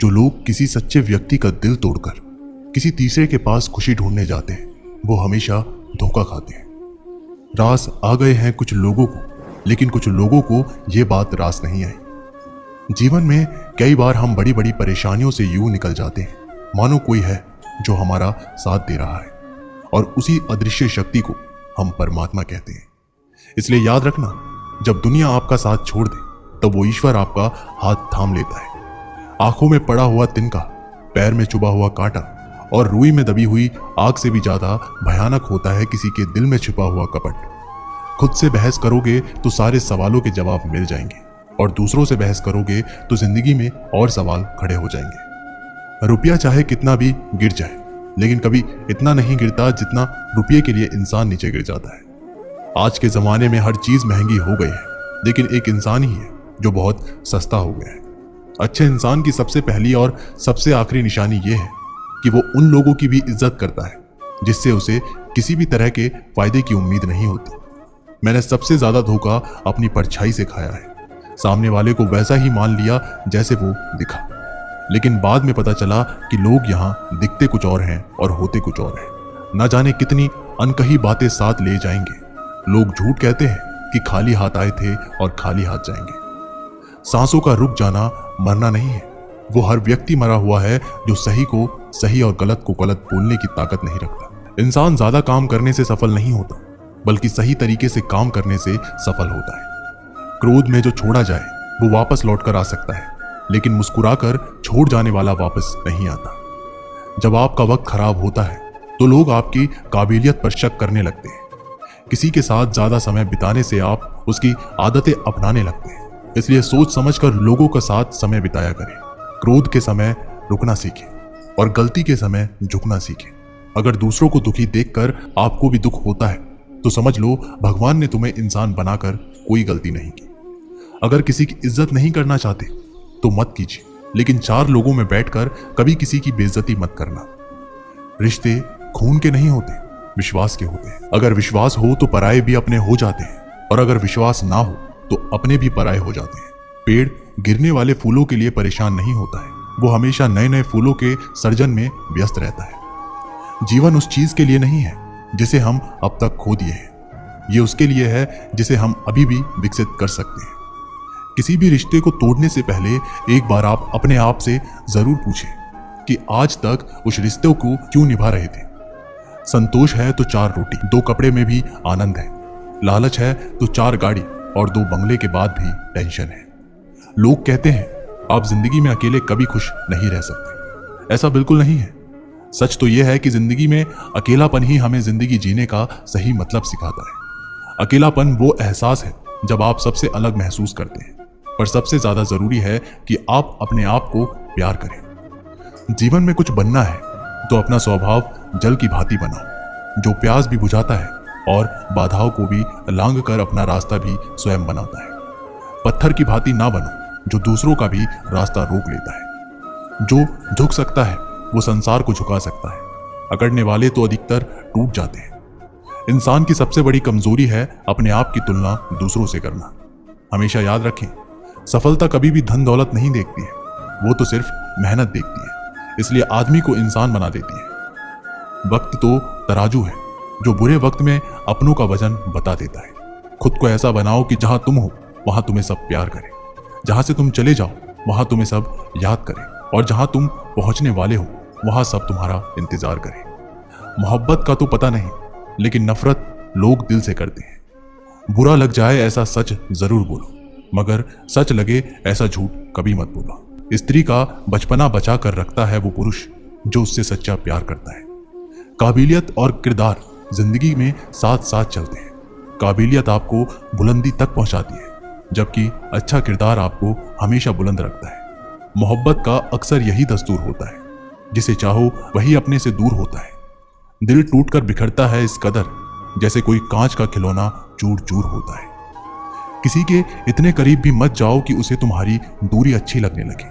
जो लोग किसी सच्चे व्यक्ति का दिल तोड़कर किसी तीसरे के पास खुशी ढूंढने जाते हैं, वो हमेशा धोखा खाते हैं। रास आ गए हैं कुछ लोगों को, लेकिन कुछ लोगों को ये बात रास नहीं आई। जीवन में कई बार हम बड़ी बड़ी परेशानियों से यूं निकल जाते हैं मानो कोई है जो हमारा साथ दे रहा है, और उसी अदृश्य शक्ति को हम परमात्मा कहते हैं। इसलिए याद रखना, जब दुनिया आपका साथ छोड़ दे तब वो ईश्वर आपका हाथ थाम लेता है। आंखों में पड़ा हुआ तिनका, पैर में चुभा हुआ कांटा और रुई में दबी हुई आग से भी ज्यादा भयानक होता है किसी के दिल में छिपा हुआ कपट। खुद से बहस करोगे तो सारे सवालों के जवाब मिल जाएंगे, और दूसरों से बहस करोगे तो जिंदगी में और सवाल खड़े हो जाएंगे। रुपया चाहे कितना भी गिर जाए, लेकिन कभी इतना नहीं गिरता जितना रुपये के लिए इंसान नीचे गिर जाता है। आज के जमाने में हर चीज महंगी हो गई है, लेकिन एक इंसान ही है जो बहुत सस्ता हो गया है। अच्छे इंसान की सबसे पहली और सबसे आखिरी निशानी यह है कि वो उन लोगों की भी इज्जत करता है जिससे उसे किसी भी तरह के फायदे की उम्मीद नहीं होती। मैंने सबसे ज्यादा धोखा अपनी परछाई से खाया है। सामने वाले को वैसा ही मान लिया जैसे वो दिखा, लेकिन बाद में पता चला कि लोग यहाँ दिखते कुछ और हैं और होते कुछ और हैं। न जाने कितनी अनकही बातें साथ ले जाएंगे। लोग झूठ कहते हैं कि खाली हाथ आए थे और खाली हाथ जाएंगे। सांसों का रुक जाना मरना नहीं है, वो हर व्यक्ति मरा हुआ है जो सही को सही और गलत को गलत बोलने की ताकत नहीं रखता। इंसान ज्यादा काम करने से सफल नहीं होता, बल्कि सही तरीके से काम करने से सफल होता है। क्रोध में जो छोड़ा जाए वो वापस लौट कर आ सकता है, लेकिन मुस्कुराकर छोड़ जाने वाला वापस नहीं आता। जब आपका वक्त खराब होता है तो लोग आपकी काबिलियत पर शक करने लगते हैं। किसी के साथ ज्यादा समय बिताने से आप उसकी आदतें अपनाने लगते हैं। इसलिए सोच समझकर लोगों के साथ समय बिताया करें। क्रोध के समय रुकना सीखें और गलती के समय झुकना सीखें। अगर दूसरों को दुखी देखकर आपको भी दुख होता है तो समझ लो भगवान ने तुम्हें इंसान बनाकर कोई गलती नहीं की। अगर किसी की इज्जत नहीं करना चाहते तो मत कीजिए, लेकिन चार लोगों में बैठकर कभी किसी की बेइज्जती मत करना। रिश्ते खून के नहीं होते, विश्वास के होते हैं। अगर विश्वास हो तो पराये भी अपने हो जाते हैं, और अगर विश्वास ना हो तो अपने भी पराये हो जाते हैं। पेड़ गिरने वाले फूलों के लिए परेशान नहीं होता है, वो हमेशा नए नए फूलों के सर्जन में व्यस्त रहता है। जीवन उस चीज के लिए नहीं है जिसे हम अब तक खो दिए हैं, ये उसके लिए है जिसे हम अभी भी विकसित कर सकते हैं। किसी भी रिश्ते को तोड़ने से पहले एक बार आप अपने आप से जरूर पूछें कि आज तक उस रिश्ते को क्यों निभा रहे थे। संतोष है तो 4 रोटी, 2 कपड़े में भी आनंद है। लालच है तो 4 गाड़ी और 2 बंगले के बाद भी टेंशन है। लोग कहते हैं आप जिंदगी में अकेले कभी खुश नहीं रह सकते। ऐसा बिल्कुल नहीं है। सच तो यह है कि जिंदगी में अकेलापन ही हमें जिंदगी जीने का सही मतलब सिखाता है। अकेलापन वो एहसास है जब आप सबसे अलग महसूस करते हैं, पर सबसे ज्यादा जरूरी है कि आप अपने आप को प्यार करें। जीवन में कुछ बनना है तो अपना स्वभाव जल की भांति बनाओ, जो प्यास भी बुझाता है और बाधाओं को भी लांघ कर अपना रास्ता भी स्वयं बनाता है। पत्थर की भांति ना बनो जो दूसरों का भी रास्ता रोक लेता है। जो झुक सकता है वो संसार को झुका सकता है। अकड़ने वाले तो अधिकतर टूट जाते हैं। इंसान की सबसे बड़ी कमजोरी है अपने आप की तुलना दूसरों से करना। हमेशा याद रखें, सफलता कभी भी धन दौलत नहीं देखती है, वो तो सिर्फ मेहनत देखती है। इसलिए आदमी को इंसान बना देती है। वक्त तो तराजू है जो बुरे वक्त में अपनों का वजन बता देता है। खुद को ऐसा बनाओ कि जहां तुम हो वहां तुम्हें सब प्यार करें, जहां से तुम चले जाओ वहां तुम्हें सब याद करें, और जहां तुम पहुंचने वाले हो वहां सब तुम्हारा इंतजार करें। मोहब्बत का तो पता नहीं, लेकिन नफरत लोग दिल से करते हैं। बुरा लग जाए ऐसा सच जरूर बोलो, मगर सच लगे ऐसा झूठ कभी मत बोलो। स्त्री का बचपना बचा कर रखता है वो पुरुष जो उससे सच्चा प्यार करता है। काबिलियत और किरदार जिंदगी में साथ साथ चलते हैं। काबिलियत आपको बुलंदी तक पहुंचाती है, जबकि अच्छा किरदार आपको हमेशा बुलंद रखता है। मोहब्बत का अक्सर यही दस्तूर होता है, जिसे चाहो वही अपने से दूर होता है। दिल टूटकर बिखरता है इस कदर जैसे कोई कांच का खिलौना चूर चूर होता है। किसी के इतने करीब भी मत जाओ कि उसे तुम्हारी दूरी अच्छी लगने लगे।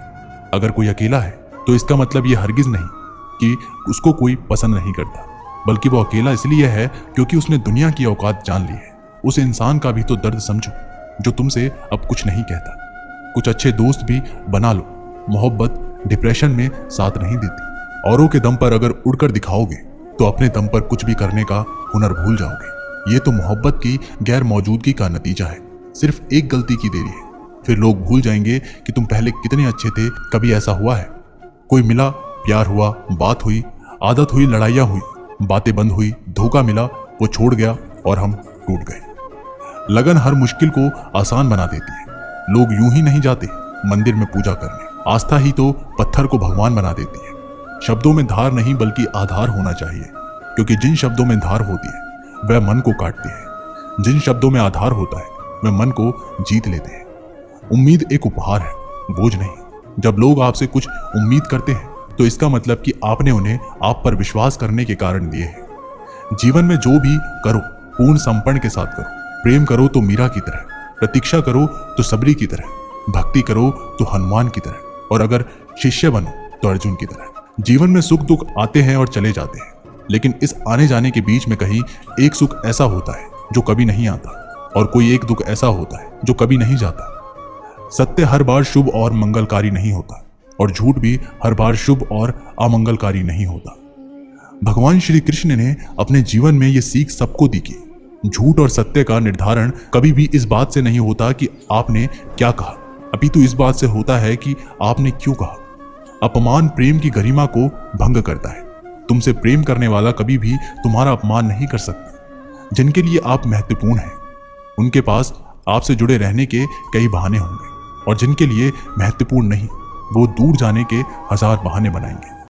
अगर कोई अकेला है तो इसका मतलब ये हरगिज नहीं कि उसको कोई पसंद नहीं करता, बल्कि वो अकेला इसलिए है क्योंकि उसने दुनिया की औकात जान ली है। उस इंसान का भी तो दर्द समझो जो तुमसे अब कुछ नहीं कहता। कुछ अच्छे दोस्त भी बना लो। मोहब्बत डिप्रेशन में साथ नहीं देती। औरों के दम पर अगर उड़कर दिखाओगे तो अपने दम पर कुछ भी करने का हुनर भूल जाओगे। ये तो मोहब्बत की गैर मौजूदगी का नतीजा है। सिर्फ एक गलती की देरी है, फिर लोग भूल जाएंगे कि तुम पहले कितने अच्छे थे। कभी ऐसा हुआ है? कोई मिला, प्यार हुआ, बात हुई, आदत हुई, लड़ाइयाँ हुई, बातें बंद हुई, धोखा मिला, वो छोड़ गया और हम टूट गए। लगन हर मुश्किल को आसान बना देती है। लोग यूं ही नहीं जाते मंदिर में पूजा करने। आस्था ही तो पत्थर को भगवान बना देती है। शब्दों में धार नहीं बल्कि आधार होना चाहिए, क्योंकि जिन शब्दों में धार होती है वह मन को काटती है। जिन शब्दों में आधार होता है वह मन को जीत लेते हैं। उम्मीद एक उपहार है, बोझ नहीं। जब लोग आपसे कुछ उम्मीद करते हैं तो इसका मतलब कि आपने उन्हें आप पर विश्वास करने के कारण दिए हैं। जीवन में जो भी करो पूर्ण समर्पण के साथ करो। प्रेम करो तो मीरा की तरह, प्रतीक्षा करो तो सबरी की तरह, भक्ति करो तो हनुमान की तरह, और अगर शिष्य बनो तो अर्जुन की तरह। जीवन में सुख दुख आते हैं और चले जाते हैं, लेकिन इस आने जाने के बीच में कहीं एक सुख ऐसा होता है जो कभी नहीं आता, और कोई एक दुख ऐसा होता है जो कभी नहीं जाता। सत्य हर बार शुभ और मंगलकारी नहीं होता, और झूठ भी हर बार शुभ और अमंगलकारी नहीं होता। भगवान श्री कृष्ण ने अपने जीवन में ये सीख सबको दी कि झूठ और सत्य का निर्धारण कभी भी इस बात से नहीं होता कि आपने क्या कहा, अपितु इस बात से होता है कि आपने क्यों कहा। अपमान प्रेम की गरिमा को भंग करता है। तुमसे प्रेम करने वाला कभी भी तुम्हारा अपमान नहीं कर सकता। जिनके लिए आप महत्वपूर्ण हैं उनके पास आपसे जुड़े रहने के कई बहाने होंगे, और जिनके लिए महत्वपूर्ण नहीं वो दूर जाने के 1000 बहाने बनाएंगे।